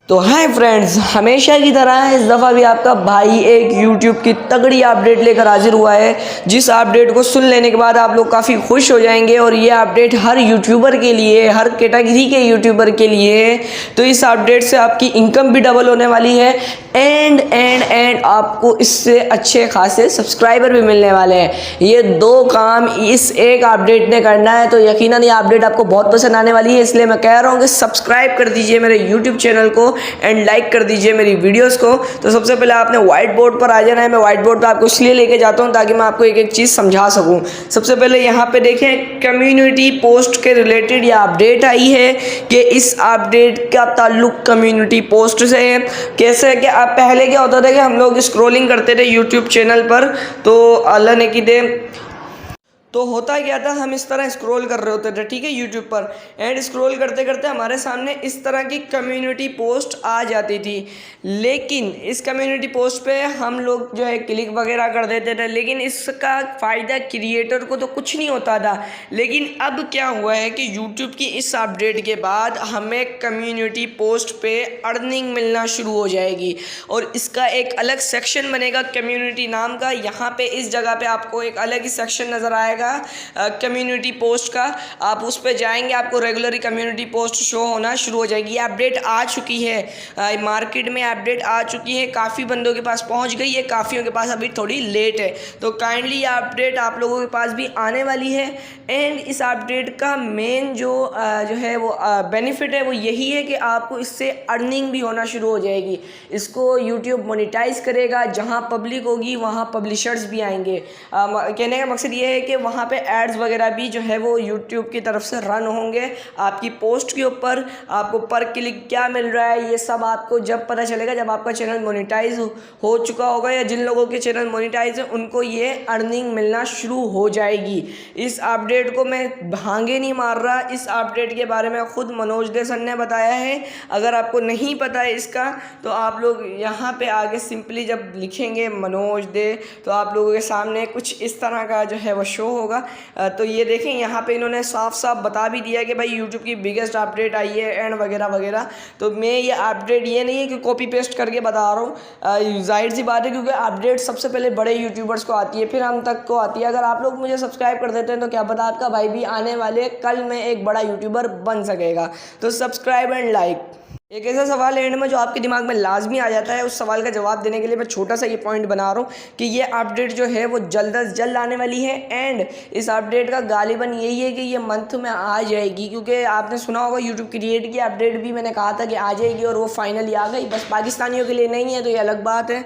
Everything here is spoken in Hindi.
तो हाय फ्रेंड्स, हमेशा की तरह इस दफ़ा भी आपका भाई एक YouTube की तगड़ी अपडेट लेकर हाजिर हुआ है, जिस अपडेट को सुन लेने के बाद आप लोग काफ़ी खुश हो जाएंगे। और ये अपडेट हर यूट्यूबर के लिए, हर कैटेगरी के यूट्यूबर के लिए है। तो इस अपडेट से आपकी इनकम भी डबल होने वाली है एंड आपको इससे अच्छे खासे सब्सक्राइबर भी मिलने वाले हैं। ये दो काम इस एक अपडेट ने करना है, तो यकीनन ये अपडेट आपको बहुत पसंद आने वाली है। इसलिए मैं कह रहा हूँ कि सब्सक्राइब कर दीजिए मेरे यूट्यूब चैनल को एंड लाइक कर दीजिए मेरी वीडियोस को। तो सबसे पहले आपने व्हाइट बोर्ड पर आ जाना है। मैं व्हाइट बोर्ड पर आपको इसलिए लेके जाता हूँ ताकि मैं आपको एक एक चीज़ समझा सकूँ। सबसे पहले यहाँ पे देखें, कम्युनिटी पोस्ट के रिलेटेड ये अपडेट आई है कि इस अपडेट का ताल्लुक कम्युनिटी पोस्ट से है। कैसे कि अब पहले क्या होता था कि हम लोग स्क्रॉलिंग करते थे यूट्यूब चैनल पर, तो अल्लाह ने की दे तो होता क्या था, हम इस तरह स्क्रॉल कर रहे होते थे, ठीक है, यूट्यूब पर। एंड स्क्रॉल करते करते हमारे सामने इस तरह की कम्युनिटी पोस्ट आ जाती थी। लेकिन इस कम्युनिटी पोस्ट पे हम लोग जो है क्लिक वगैरह कर देते थे, लेकिन इसका फ़ायदा क्रिएटर को तो कुछ नहीं होता था। लेकिन अब क्या हुआ है कि यूट्यूब की इस अपडेट के बाद हमें कम्युनिटी पोस्ट पे अर्निंग मिलना शुरू हो जाएगी। और इसका एक अलग सेक्शन बनेगा कम्युनिटी नाम का। यहाँ पे इस जगह पे आपको एक अलग ही सेक्शन नज़र आएगा कम्युनिटी पोस्ट का। आप उस पर जाएंगे, आपको रेगुलरली कम्युनिटी पोस्ट शो होना शुरू हो जाएगी। ये अपडेट आ चुकी है, मार्केट में अपडेट आ चुकी है, काफ़ी बंदों के पास पहुंच गई है, काफ़ियों के पास अभी थोड़ी लेट है। तो काइंडली ये अपडेट आप लोगों के पास भी आने वाली है। एंड इस अपडेट का मेन जो है वो बेनिफिट है वो यही है कि आपको इससे अर्निंग भी होना शुरू हो जाएगी। इसको यूट्यूब मोनेटाइज करेगा। जहाँ पब्लिक होगी वहाँ पब्लिशर्स भी आएंगे। कहने का मकसद ये है कि वहाँ पे एड्स वगैरह भी जो है वो यूट्यूब की तरफ से रन होंगे आपकी पोस्ट के ऊपर। आपको पर क्लिक क्या मिल रहा है ये सब आपको जब पता चलेगा, जब आपका चैनल मोनेटाइज हो चुका होगा, या जिन लोगों के चैनल मोनेटाइज है उनको ये अर्निंग मिलना शुरू हो जाएगी। इस अपडेट को मैं भांगे नहीं मार रहा, इस अपडेट के बारे में खुद मनोज दे सर ने बताया है। अगर आपको नहीं पता है इसका, तो आप लोग यहाँ पे आगे सिंपली जब लिखेंगे मनोज दे, तो आप लोगों के सामने कुछ इस तरह का जो है वो शो होगा। तो ये देखें, यहाँ पे इन्होंने साफ साफ बता भी दिया कि भाई यूट्यूब की बिगेस्ट अपडेट आई है एंड वगैरह वगैरह। तो मैं ये अपडेट ये नहीं है कि कॉपी पेस्ट करके बता रहा हूँ, जाहिर सी बात है, क्योंकि अपडेट सबसे पहले बड़े यूट्यूबर्स को आती है, फिर हम तक को आती है। अगर आप लोग मुझे सब्सक्राइब कर देते हैं तो क्या पता आपका भाई भी आने वाले कल में एक बड़ा यूट्यूबर बन सकेगा। तो सब्सक्राइब एंड लाइक। एक ऐसा सवाल एंड में जो आपके दिमाग में लाजमी आ जाता है, उस सवाल का जवाब देने के लिए मैं छोटा सा ये पॉइंट बना रहा हूँ कि ये अपडेट जो है वो जल्द अज जल्द आने वाली है। एंड इस अपडेट का गालिबन यही है कि ये मंथ में आ जाएगी, क्योंकि आपने सुना होगा यूट्यूब क्रिएट की अपडेट भी मैंने कहा था कि आ जाएगी, और वो फाइनली आ गई। बस पाकिस्तानियों के लिए नहीं है, तो ये अलग बात है।